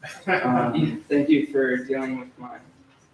Thank you for dealing with my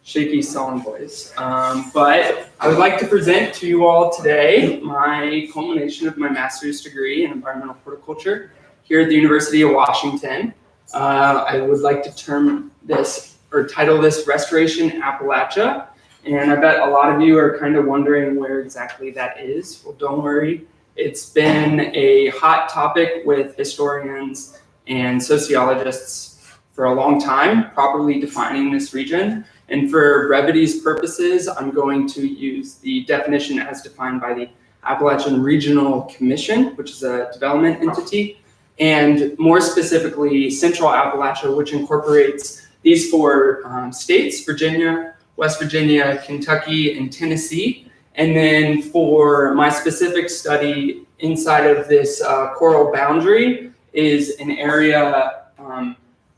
shaky song voice. But I would like to present to you all today my culmination of my master's degree in environmental horticulture here at the University of Washington. I would like to term this or title this Restoration Appalachia. And I bet a lot of you are kind of wondering where exactly that is. Well, don't worry. It's been a hot topic with historians and sociologists for a long time, properly defining this region. And for brevity's purposes, I'm going to use the definition as defined by the Appalachian Regional Commission, which is a development entity, and more specifically, Central Appalachia, which incorporates these four states: Virginia, West Virginia, Kentucky, and Tennessee. And then for my specific study inside of this coral boundary is an area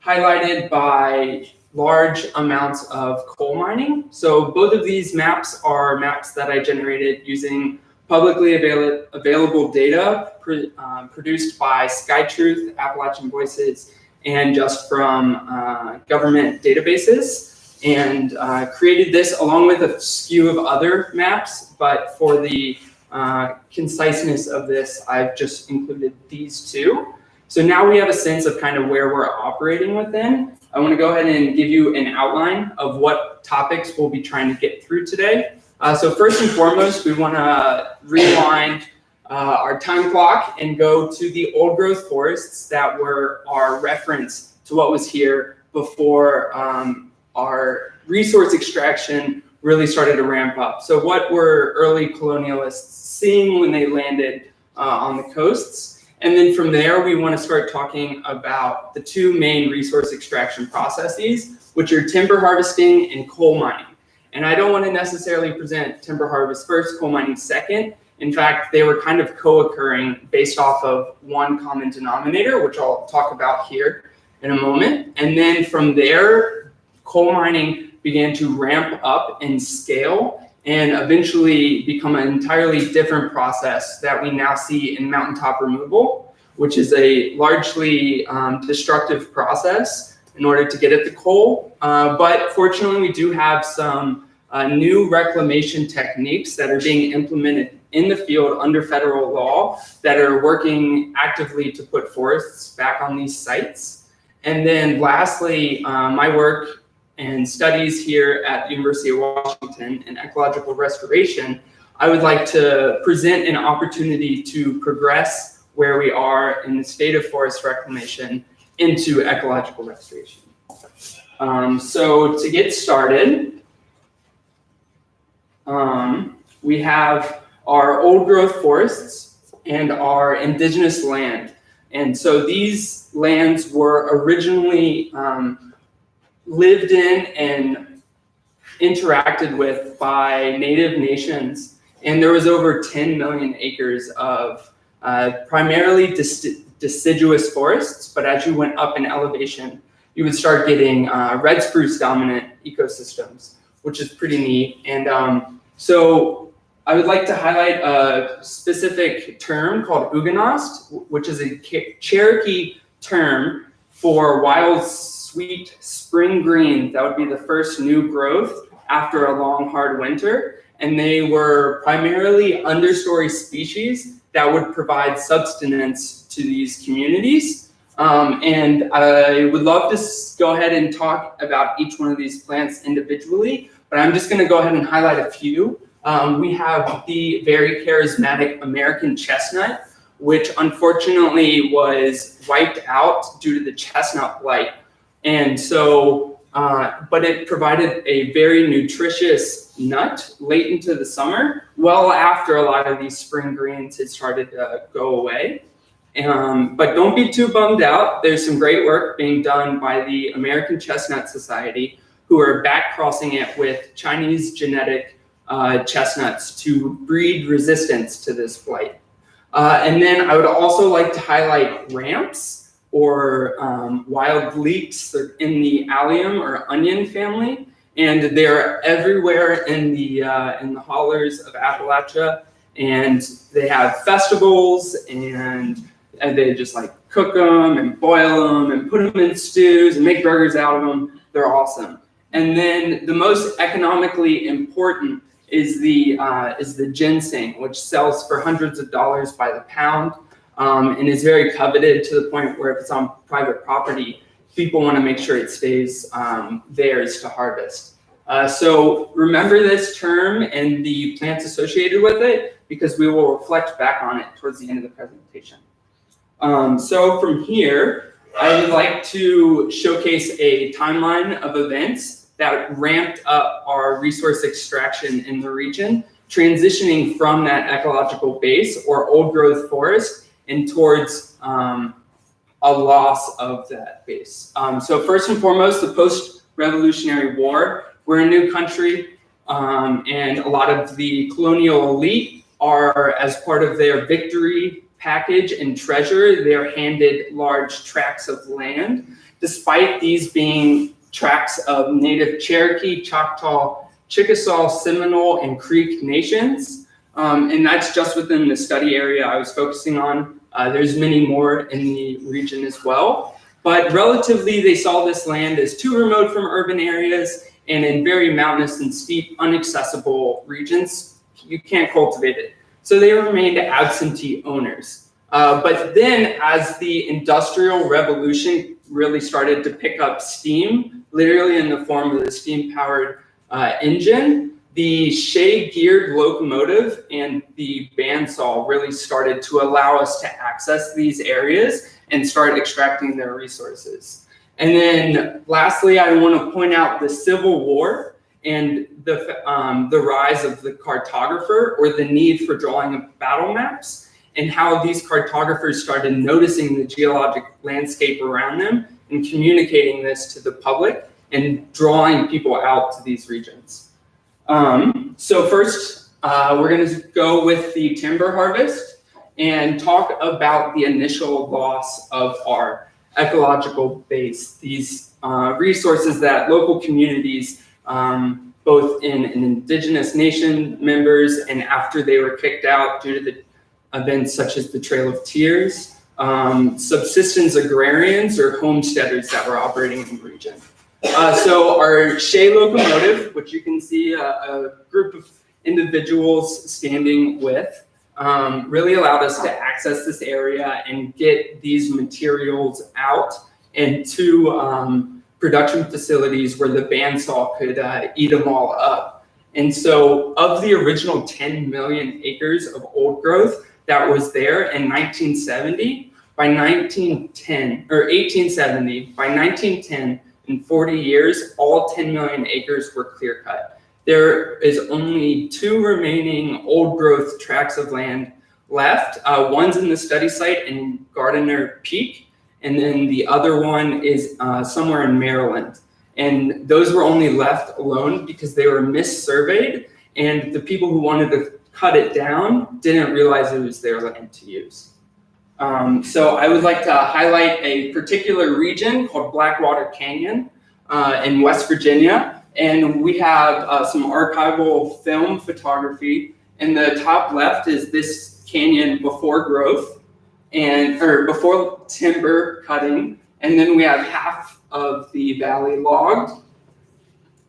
highlighted by large amounts of coal mining. So both of these maps are maps that I generated using publicly available data produced by SkyTruth, Appalachian Voices, and just from government databases. And created this along with a skew of other maps, but for the conciseness of this, I've just included these two. So now we have a sense of kind of where we're operating within. I want to go ahead and give you an outline of what topics we'll be trying to get through today. So first and foremost, we want to rewind our time clock and go to the old growth forests that were our reference to what was here before our resource extraction really started to ramp up. So what were early colonialists seeing when they landed on the coasts? And then from there, we want to start talking about the two main resource extraction processes, which are timber harvesting and coal mining. And I don't want to necessarily present timber harvest first, coal mining second. In fact, they were kind of co-occurring based off of one common denominator, which I'll talk about here in a moment. And then from there, coal mining began to ramp up and scale and eventually become an entirely different process that we now see in mountaintop removal, which is a largely destructive process in order to get at the coal. But fortunately, we do have some new reclamation techniques that are being implemented in the field under federal law that are working actively to put forests back on these sites. And then lastly, my work and studies here at the University of Washington in ecological restoration, I would like to present an opportunity to progress where we are in the state of forest reclamation into ecological restoration. So to get started, we have our old growth forests and our indigenous land. And so these lands were originally lived in and interacted with by native nations. And there was over 10 million acres of primarily deciduous forests, but as you went up in elevation, you would start getting red spruce dominant ecosystems, which is pretty neat. And so I would like to highlight a specific term called uganost, which is a Cherokee term for wild sweet spring green. That would be the first new growth after a long, hard winter. And they were primarily understory species that would provide subsistence to these communities. And I would love to go ahead and talk about each one of these plants individually, but I'm just gonna go ahead and highlight a few. We have the very charismatic American chestnut, which unfortunately was wiped out due to the chestnut blight. And so, but it provided a very nutritious nut late into the summer, well after a lot of these spring greens had started to go away. But don't be too bummed out. There's some great work being done by the American Chestnut Society, who are back crossing it with Chinese genetic chestnuts to breed resistance to this blight. And then I would also like to highlight ramps, or wild leeks. They're in the allium or onion family, and they're everywhere in the hollers of Appalachia. And they have festivals, and they just like cook them and boil them and put them in stews and make burgers out of them. They're awesome. And then the most economically important is the ginseng, which sells for hundreds of dollars by the pound, and is very coveted to the point where if it's on private property, people want to make sure it stays theirs to harvest. So remember this term and the plants associated with it, because we will reflect back on it towards the end of the presentation. So from here, I would like to showcase a timeline of events that ramped up our resource extraction in the region, transitioning from that ecological base or old growth forest and towards a loss of that base. So first and foremost, the post-Revolutionary War. We're a new country, and a lot of the colonial elite are, as part of their victory package and treasure, they're handed large tracts of land, despite these being tracts of native Cherokee, Choctaw, Chickasaw, Seminole, and Creek nations. And that's just within the study area I was focusing on. There's many more in the region as well. But relatively, they saw this land as too remote from urban areas and in very mountainous and steep, inaccessible regions. You can't cultivate it. So they remained absentee owners. But then as the Industrial Revolution really started to pick up steam, literally in the form of the steam-powered engine, the shay-geared locomotive and the bandsaw really started to allow us to access these areas and start extracting their resources. And then lastly, I want to point out the Civil War and the rise of the cartographer, or the need for drawing of battle maps, and how these cartographers started noticing the geologic landscape around them and communicating this to the public and drawing people out to these regions. So first, we're going to go with the timber harvest and talk about the initial loss of our ecological base, these resources that local communities, both in indigenous nation members and after they were kicked out due to the events such as the Trail of Tears, subsistence agrarians or homesteaders that were operating in the region. So our shay locomotive, which you can see a group of individuals standing with, really allowed us to access this area and get these materials out into production facilities where the bandsaw could eat them all up. And so of the original 10 million acres of old growth that was there in 1970, by 1910, or 1870, by 1910, in 40 years, all 10 million acres were clear cut. There is only 2 remaining old growth tracts of land left. One's in the study site in Gardiner Peak, and then the other one is somewhere in Maryland. And those were only left alone because they were mis-surveyed, and the people who wanted to cut it down didn't realize it was their land to use. So I would like to highlight a particular region called Blackwater Canyon in West Virginia. And we have some archival film photography. In the top left is this canyon before growth, or before timber cutting. And then we have half of the valley logged,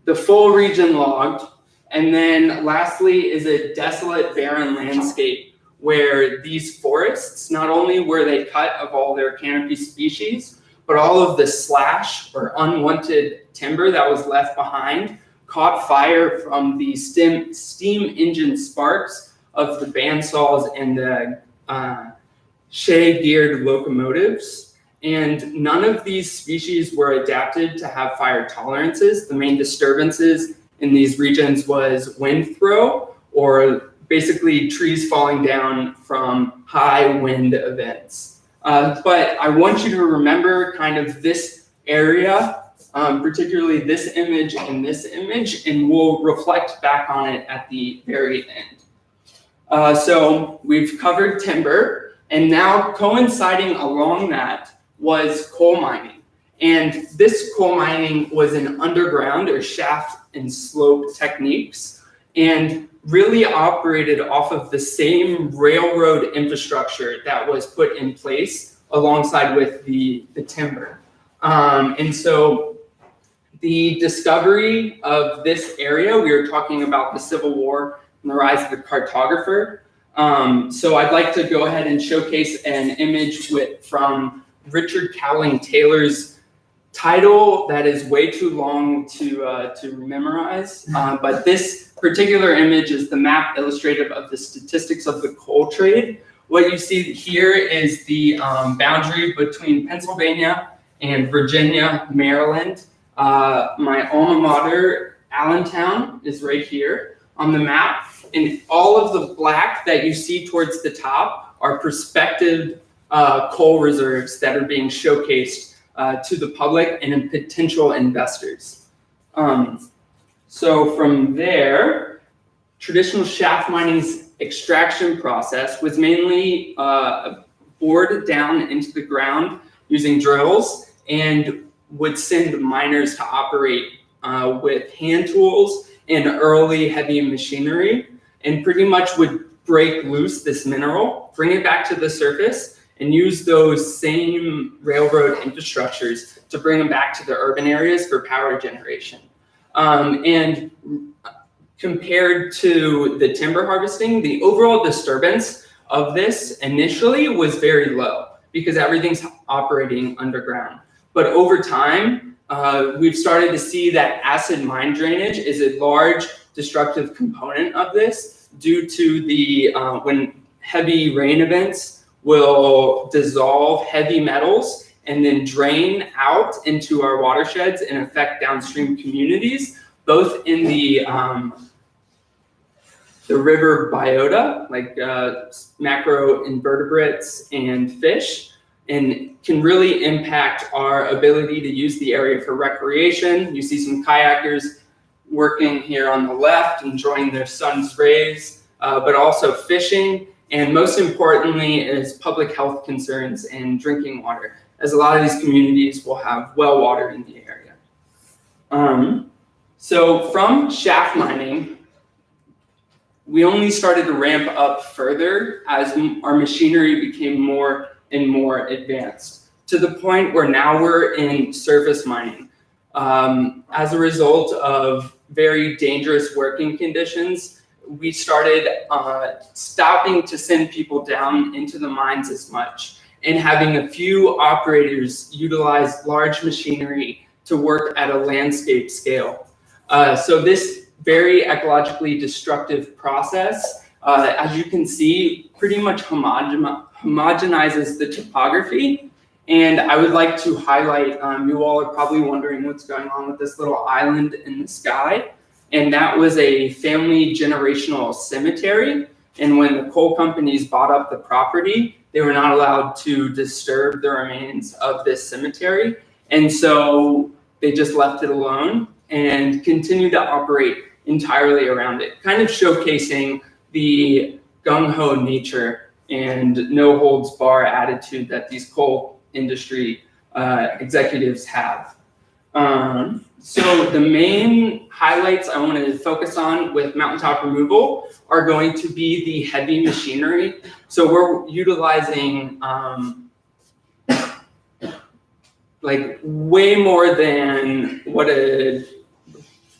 the full region logged. And then lastly is a desolate, barren landscape where these forests, not only were they cut of all their canopy species, but all of the slash or unwanted timber that was left behind caught fire from the steam engine sparks of the bandsaws and the shay-geared locomotives. And none of these species were adapted to have fire tolerances. The main disturbances in these regions was wind throw, or basically trees falling down from high wind events. But I want you to remember kind of this area, particularly this image and this image, and we'll reflect back on it at the very end. So we've covered timber, and now coinciding along that was coal mining. And this coal mining was in underground or shaft and slope techniques, and really operated off of the same railroad infrastructure that was put in place alongside with the timber. And so the discovery of this area, we were talking about the Civil War and the rise of the cartographer. So I'd like to go ahead and showcase an image from Richard Cowling Taylor's title that is way too long to memorize, but this particular image is the map illustrative of the statistics of the coal trade. What you see here is the boundary between Pennsylvania and Virginia, Maryland. My alma mater, Allentown, is right here on the map. And all of the black that you see towards the top are prospective coal reserves that are being showcased to the public and potential investors. So from there, traditional shaft mining's extraction process was mainly bored down into the ground using drills and would send miners to operate with hand tools and early heavy machinery, and pretty much would break loose this mineral, bring it back to the surface, and use those same railroad infrastructures to bring them back to the urban areas for power generation. And compared to the timber harvesting, the overall disturbance of this initially was very low because everything's operating underground. But over time, we've started to see that acid mine drainage is a large destructive component of this due to the when heavy rain events will dissolve heavy metals and then drain out into our watersheds and affect downstream communities, both in the river biota, like macroinvertebrates and fish, and can really impact our ability to use the area for recreation. You see some kayakers working here on the left, enjoying their sun's rays, but also fishing, and most importantly is public health concerns and drinking water, as a lot of these communities will have well water in the area. So from shaft mining, we only started to ramp up further as our machinery became more and more advanced, to the point where now we're in surface mining. As a result of very dangerous working conditions, we started stopping to send people down into the mines as much, and having a few operators utilize large machinery to work at a landscape scale. So this very ecologically destructive process, as you can see, pretty much homogenizes the topography. And I would like to highlight, you all are probably wondering what's going on with this little island in the sky. And that was a family generational cemetery. And when the coal companies bought up the property, they were not allowed to disturb the remains of this cemetery. And so they just left it alone and continued to operate entirely around it, kind of showcasing the gung-ho nature and no holds bar attitude that these coal industry executives have. So the main highlights I want to focus on with Mountaintop Removal are going to be the heavy machinery. So we're utilizing like way more than what a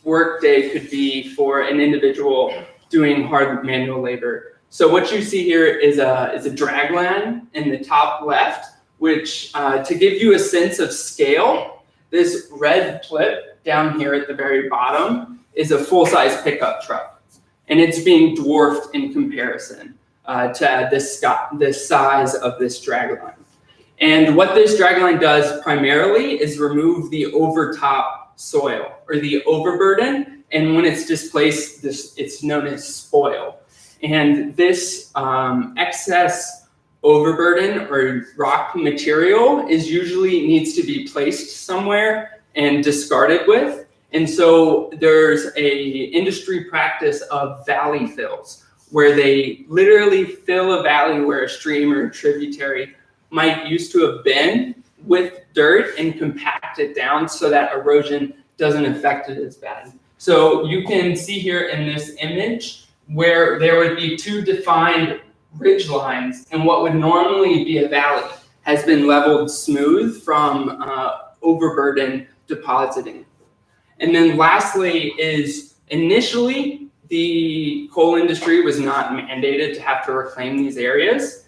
work day could be for an individual doing hard manual labor. So what you see here is a dragline in the top left, which to give you a sense of scale, this red clip down here at the very bottom is a full-size pickup truck, and it's being dwarfed in comparison to this size of this dragline. And what this dragline does primarily is remove the overtop soil or the overburden, and when it's displaced, it's known as spoil. And this excess overburden or rock material usually needs to be placed somewhere and discarded with. And so there's a industry practice of valley fills, where they literally fill a valley where a stream or a tributary might used to have been with dirt and compact it down so that erosion doesn't affect it as bad. So you can see here in this image where there would be two defined ridge lines, and what would normally be a valley has been leveled smooth from overburden depositing. And then lastly is initially the coal industry was not mandated to have to reclaim these areas.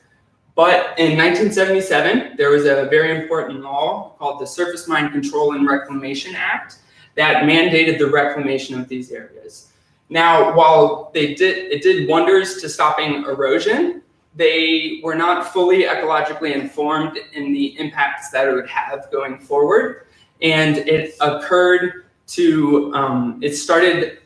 But in 1977, there was a very important law called the Surface Mine Control and Reclamation Act that mandated the reclamation of these areas. Now, while it did wonders to stopping erosion, they were not fully ecologically informed in the impacts that it would have going forward. And it occurred to, it started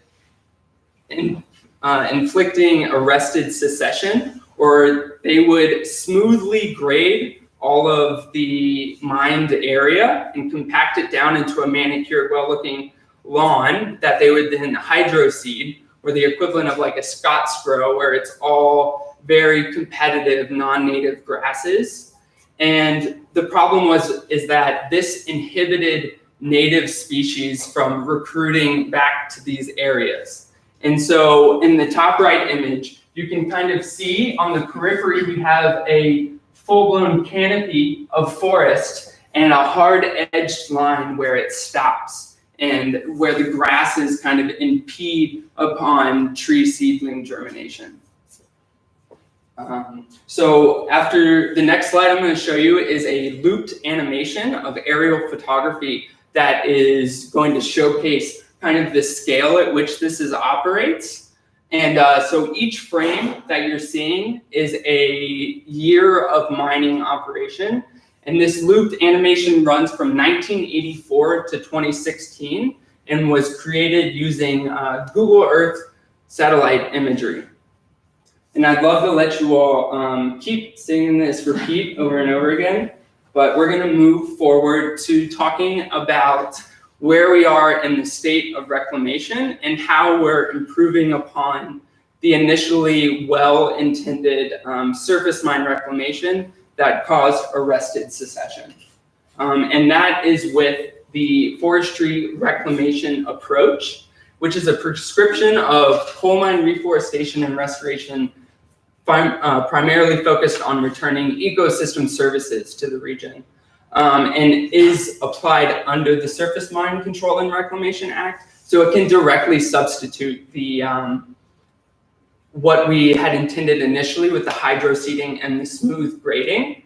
inflicting arrested succession, or they would smoothly grade all of the mined area and compact it down into a manicured, well-looking lawn that they would then hydroseed, or the equivalent of like a Scots grow, where it's all very competitive non-native grasses. And the problem is that this inhibited native species from recruiting back to these areas. And so in the top right image, you can kind of see on the periphery, we have a full-blown canopy of forest and a hard-edged line where it stops and where the grasses kind of impede upon tree seedling germination. So after the next slide I'm going to show you is a looped animation of aerial photography that is going to showcase kind of the scale at which this operates. And so each frame that you're seeing is a year of mining operation. And this looped animation runs from 1984 to 2016 and was created using Google Earth satellite imagery. And I'd love to let you all keep seeing this repeat over and over again, but we're going to move forward to talking about where we are in the state of reclamation and how we're improving upon the initially well-intended surface mine reclamation that caused arrested succession. And that is with the Forestry Reclamation Approach, which is a prescription of coal mine reforestation and restoration primarily focused on returning ecosystem services to the region. And is applied under the Surface Mine Control and Reclamation Act, so it can directly substitute the what we had intended initially with the hydroseeding and the smooth grading.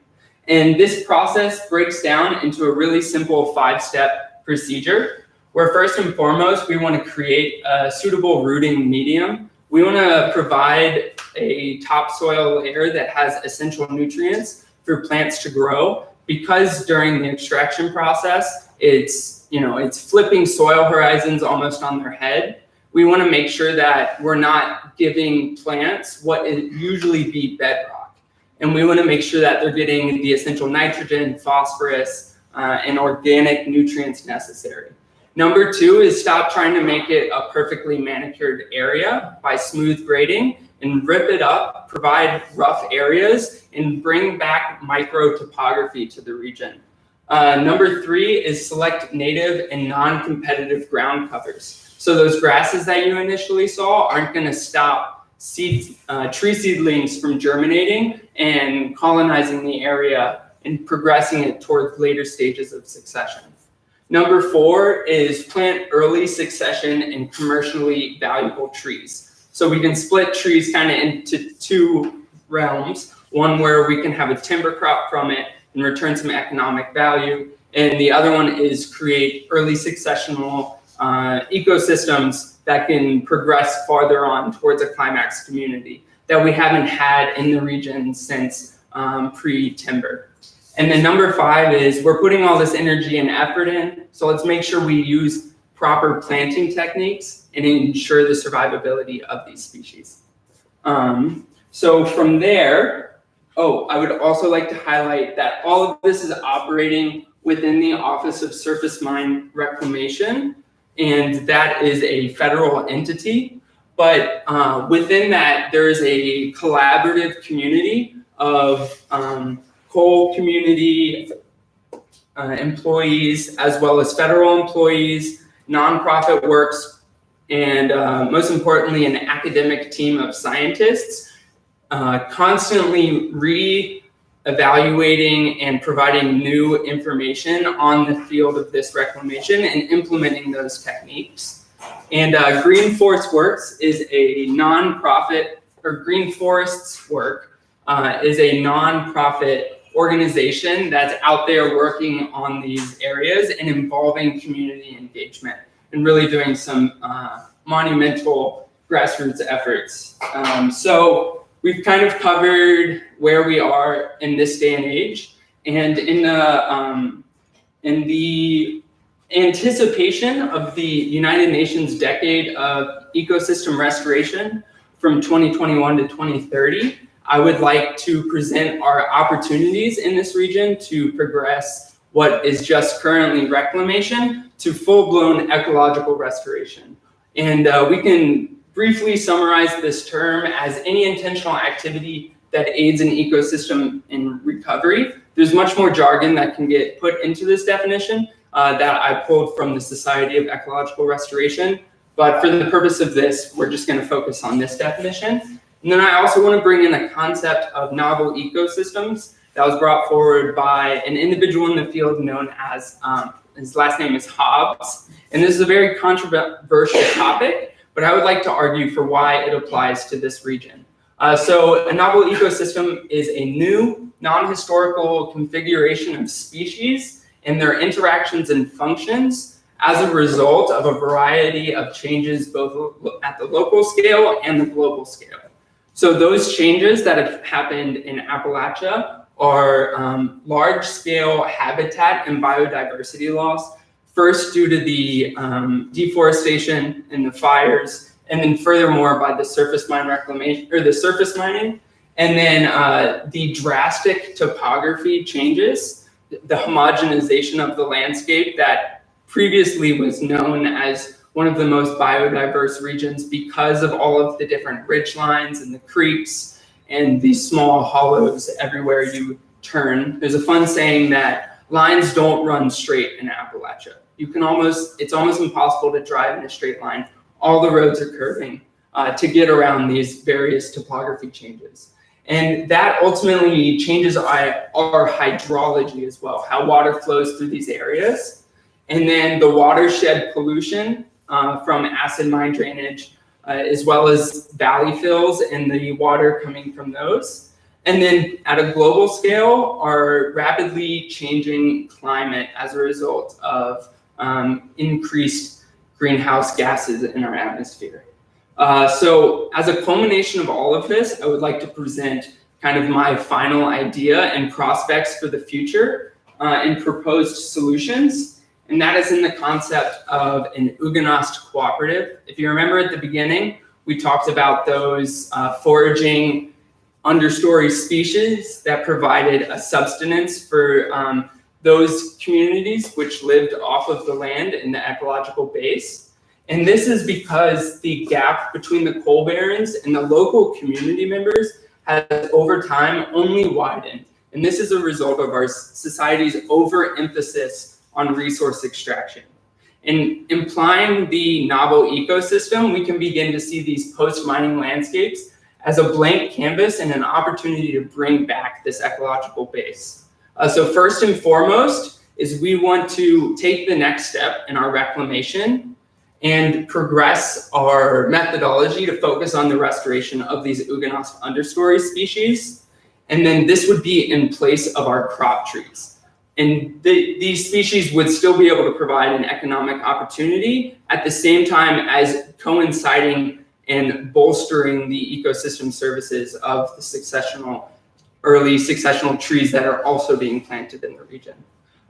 And this process breaks down into a really simple 5-step procedure, where first and foremost, we want to create a suitable rooting medium. We want to provide a topsoil layer that has essential nutrients for plants to grow, because during the extraction process, it's flipping soil horizons almost on their head. We want to make sure that we're not giving plants what would usually be bedrock. And we want to make sure that they're getting the essential nitrogen, phosphorus, and organic nutrients necessary. Number 2 is stop trying to make it a perfectly manicured area by smooth grading and rip it up, provide rough areas, and bring back micro topography to the region. Number 3 is select native and non-competitive ground covers. So those grasses that you initially saw aren't going to stop tree seedlings from germinating and colonizing the area and progressing it towards later stages of succession. Number 4 is plant early succession and commercially valuable trees. So we can split trees kind of into 2 realms, one where we can have a timber crop from it and return some economic value, and the other one is create early successional ecosystems that can progress farther on towards a climax community that we haven't had in the region since pre-timber. And then number 5 is we're putting all this energy and effort in, so let's make sure we use proper planting techniques and ensure the survivability of these species. So from there, I would also like to highlight that all of this is operating within the Office of Surface Mine Reclamation, and that is a federal entity. But within that, there is a collaborative community of coal community employees, as well as federal employees, nonprofit works, and most importantly, an academic team of scientists constantly evaluating and providing new information on the field of this reclamation and implementing those techniques. And Green Forest Works is a nonprofit, or Green Forests Work is a nonprofit organization that's out there working on these areas and involving community engagement and really doing some monumental grassroots efforts. So we've kind of covered where we are in this day and age, and in the anticipation of the United Nations Decade of Ecosystem Restoration from 2021 to 2030, I would like to present our opportunities in this region to progress what is just currently reclamation to full-blown ecological restoration. And we can briefly summarize this term as any intentional activity that aids an ecosystem in recovery. There's much more jargon that can get put into this definition that I pulled from the Society of Ecological Restoration. But for the purpose of this, we're just going to focus on this definition. And then I also want to bring in a concept of novel ecosystems that was brought forward by an individual in the field known as, his last name is Hobbs. And this is a very controversial topic, but I would like to argue for why it applies to this region. So a novel ecosystem is a new, non-historical configuration of species and their interactions and functions as a result of a variety of changes both at the local scale and the global scale. So those changes that have happened in Appalachia are large-scale habitat and biodiversity loss, first due to the deforestation and the fires, and then furthermore by the surface mine reclamation, or the surface mining, and then the drastic topography changes, the homogenization of the landscape that previously was known as one of the most biodiverse regions because of all of the different ridge lines and the creeks and the small hollows everywhere you turn. There's a fun saying that lines don't run straight in Appalachia. It's almost impossible to drive in a straight line. All the roads are curving to get around these various topography changes. And that ultimately changes our hydrology as well, how water flows through these areas. And then the watershed pollution from acid mine drainage, as well as valley fills and the water coming from those. And then at a global scale, our rapidly changing climate as a result of increased greenhouse gases in our atmosphere. So as a culmination of all of this, I would like to present kind of my final idea and prospects for the future and proposed solutions. And that is in the concept of an Huguenot cooperative. If you remember at the beginning, we talked about those foraging understory species that provided a subsistence for those communities which lived off of the land in the ecological base. And this is because the gap between the coal barons and the local community members has over time only widened. And this is a result of our society's overemphasis on resource extraction. In implying the novel ecosystem, we can begin to see these post-mining landscapes as a blank canvas and an opportunity to bring back this ecological base. So first and foremost is we want to take the next step in our reclamation and progress our methodology to focus on the restoration of these Huguenot understory species. And then this would be in place of our crop trees. And these species would still be able to provide an economic opportunity at the same time as coinciding and bolstering the ecosystem services of the early successional trees that are also being planted in the region.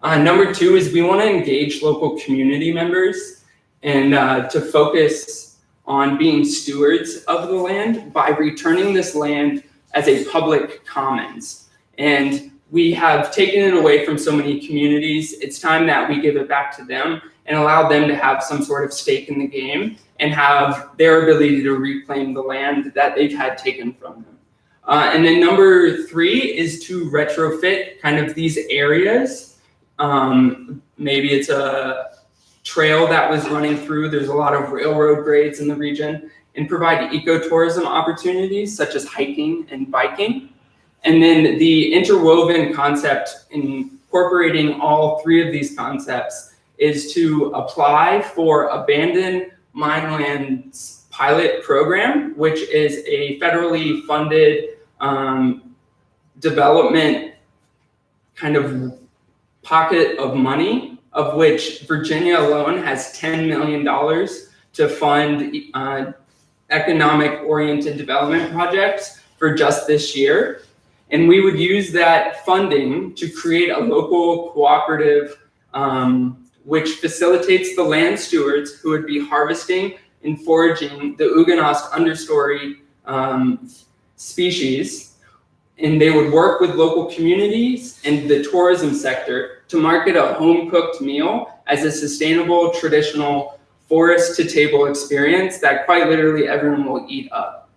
Number two is we want to engage local community members and to focus on being stewards of the land by returning this land as a public commons. And we have taken it away from so many communities. It's time that we give it back to them and allow them to have some sort of stake in the game and have their ability to reclaim the land that they've had taken from them. And then number three is to retrofit kind of these areas. Maybe it's a trail that was running through. There's a lot of railroad grades in the region, and provide ecotourism opportunities such as hiking and biking. And then the interwoven concept, incorporating all three of these concepts, is to apply for abandoned minelands pilot program, which is a federally funded development kind of pocket of money, of which Virginia alone has $10 million to fund economic-oriented development projects for just this year. And we would use that funding to create a local cooperative which facilitates the land stewards who would be harvesting and foraging the Uganost understory species. And they would work with local communities and the tourism sector to market a home-cooked meal as a sustainable, traditional forest-to-table experience that quite literally everyone will eat up.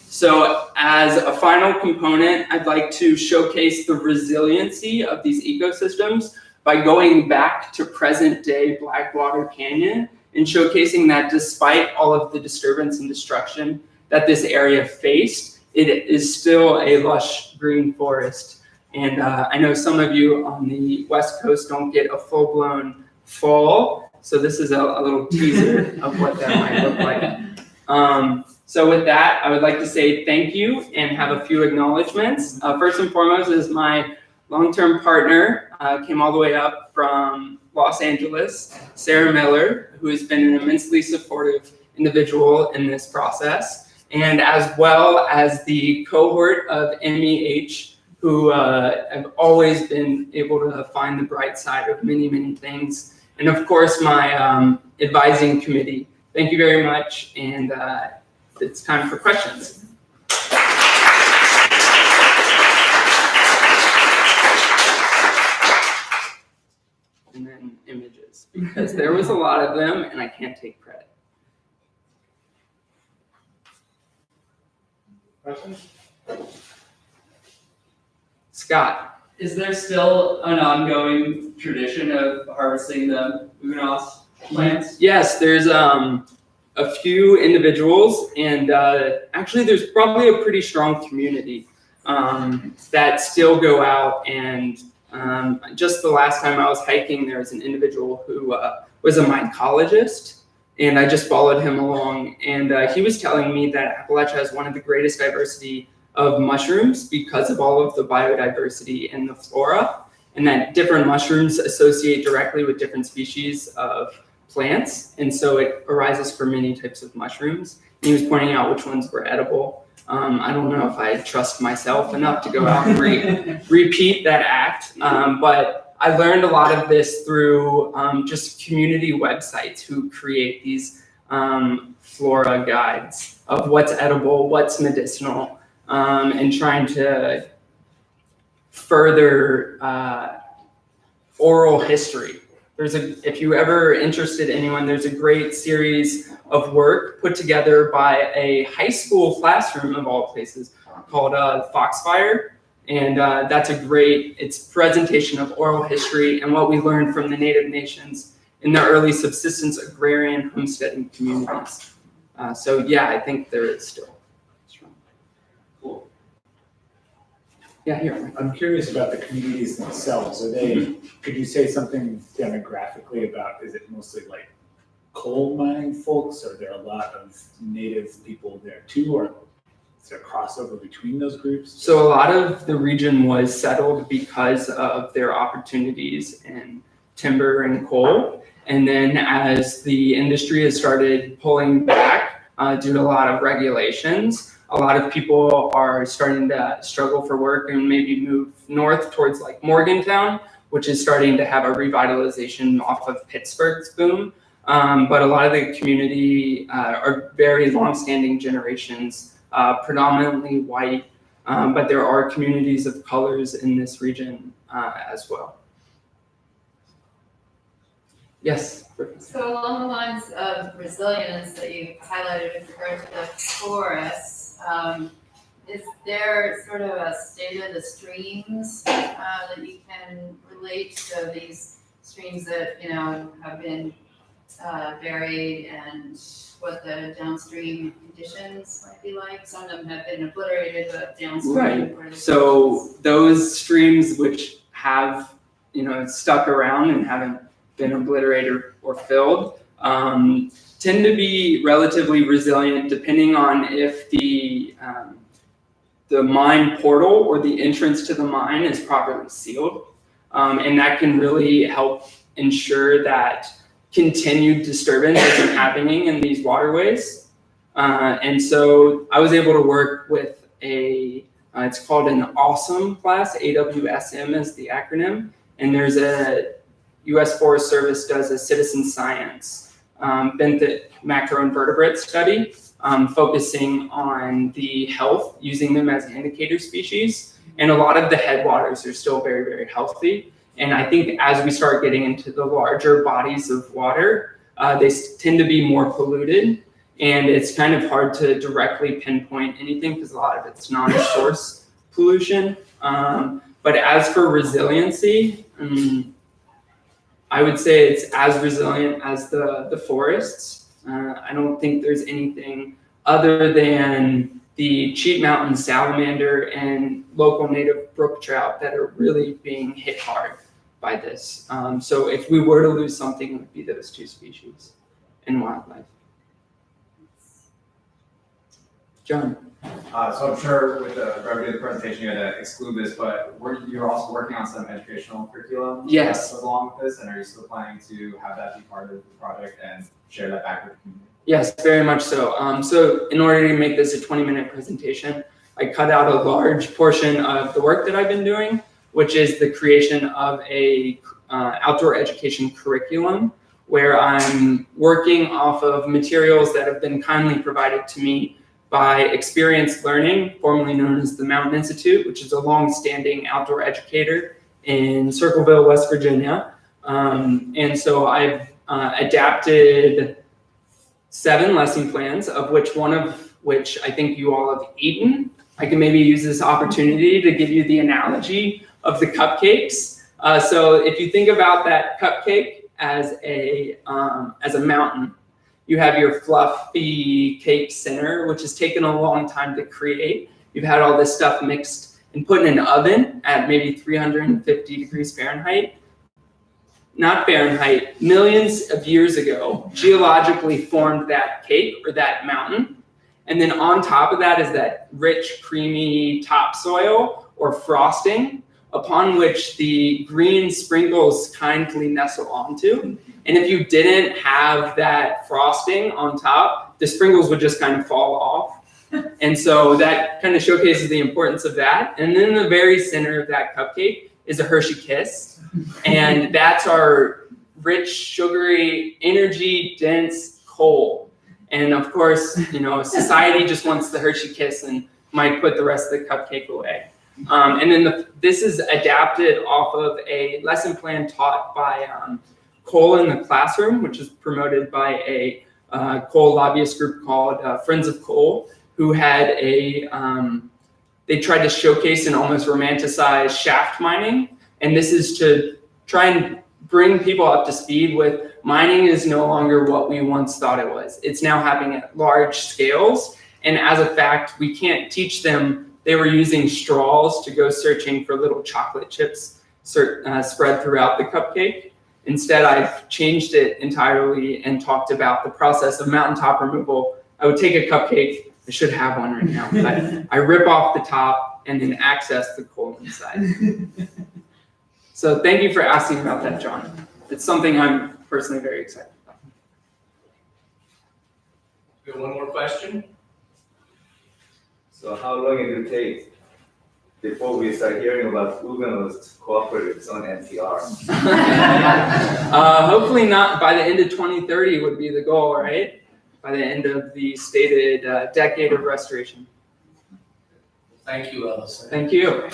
So as a final component, I'd like to showcase the resiliency of these ecosystems by going back to present-day Blackwater Canyon and showcasing that despite all of the disturbance and destruction that this area faced, it is still a lush green forest. And I know some of you on the West Coast don't get a full-blown fall, so this is a little teaser of what that might look like. So with that, I would like to say thank you and have a few acknowledgements. First and foremost is my long-term partner, came all the way up from Los Angeles, Sarah Miller, who has been an immensely supportive individual in this process, and as well as the cohort of MEH, who have always been able to find the bright side of many, many things. And of course, my advising committee. Thank you very much, and it's time for questions. And then images, because there was a lot of them, and I can't take credit. Questions? Scott. Is there still an ongoing tradition of harvesting the Uganost plants? Yes, there's a few individuals, and actually there's probably a pretty strong community that still go out, and just the last time I was hiking, there was an individual who was a mycologist, and I just followed him along, and he was telling me that Appalachia has one of the greatest diversity of mushrooms because of all of the biodiversity in the flora, and that different mushrooms associate directly with different species of plants, and so it arises for many types of mushrooms. And he was pointing out which ones were edible. I don't know if I trust myself enough to go out and repeat that act, but I learned a lot of this through just community websites who create these flora guides of what's edible, what's medicinal, and trying to further oral history. If you ever interested anyone, there's a great series of work put together by a high school classroom of all places called Foxfire. And that's it's presentation of oral history and what we learned from the Native nations in the early subsistence agrarian homesteading communities. So yeah, I think there is still. Cool. Yeah, here. I'm curious about the communities themselves. Could you say something demographically about, is it mostly like coal mining folks? Are there a lot of native people there too? Or is there crossover between those groups? So a lot of the region was settled because of their opportunities in timber and coal. And then as the industry has started pulling back due to a lot of regulations, a lot of people are starting to struggle for work and maybe move north towards like Morgantown, which is starting to have a revitalization off of Pittsburgh's boom. But a lot of the community are very long-standing generations, predominantly white, but there are communities of colors in this region as well. Yes? So along the lines of resilience that you highlighted with regard to the forests, is there sort of a state of the streams that you can relate to these streams that have been varied and what the downstream conditions might be like. Some of them have been obliterated, but downstream. Right. where the So those streams which have, stuck around and haven't been obliterated or filled, tend to be relatively resilient depending on if the mine portal or the entrance to the mine is properly sealed. And that can really help ensure that continued disturbance isn't happening in these waterways. And so I was able to work with it's called an AWSM class, AWSM is the acronym. And there's a U.S. Forest Service does a citizen science benthic macroinvertebrate study focusing on the health, using them as indicator species. And a lot of the headwaters are still very, very healthy. And I think as we start getting into the larger bodies of water, they tend to be more polluted. And it's kind of hard to directly pinpoint anything because a lot of it's non-source pollution. But as for resiliency, I would say it's as resilient as the forests. I don't think there's anything other than the Cheat Mountain salamander and local native brook trout that are really being hit hard by this. So if we were to lose something, it would be those two species in wildlife. John. So I'm sure with the brevity of the presentation, you had to exclude this, but you're also working on some educational curriculum Yes. that goes along with this, and are you still planning to have that be part of the project and share that back with the community? Yes, very much so. So in order to make this a 20-minute presentation, I cut out a large portion of the work that I've been doing, which is the creation of a outdoor education curriculum, where I'm working off of materials that have been kindly provided to me by Experience Learning, formerly known as the Mountain Institute, which is a long-standing outdoor educator in Circleville, West Virginia. And so I've adapted 7 lesson plans, of which I think you all have eaten. I can maybe use this opportunity to give you the analogy of the cupcakes. So if you think about that cupcake as a mountain, you have your fluffy cake center, which has taken a long time to create. You've had all this stuff mixed and put in an oven at maybe 350 degrees Fahrenheit. Not Fahrenheit, millions of years ago, geologically formed that cake or that mountain. And then on top of that is that rich, creamy topsoil or frosting, upon which the green sprinkles kindly nestle onto. And if you didn't have that frosting on top, the sprinkles would just kind of fall off. And so that kind of showcases the importance of that. And then in the very center of that cupcake is a Hershey Kiss. And that's our rich, sugary, energy-dense coal. And of course, society just wants the Hershey Kiss and might put the rest of the cupcake away. And then this is adapted off of a lesson plan taught by coal in the classroom, which is promoted by a coal lobbyist group called Friends of Coal, who had they tried to showcase and almost romanticize shaft mining. And this is to try and bring people up to speed with mining is no longer what we once thought it was. It's now happening at large scales. And as a fact, we can't teach them. They were using straws to go searching for little chocolate chips spread throughout the cupcake. Instead, I've changed it entirely and talked about the process of mountaintop removal. I would take a cupcake, I should have one right now, but I rip off the top and then access the coal inside. So thank you for asking about that, John. It's something I'm personally very excited about. We have one more question. So how long it will take before we start hearing about Huguenots cooperatives on NPR? Hopefully not by the end of 2030 would be the goal, right? By the end of the stated decade of restoration. Thank you, Ellison. Thank you.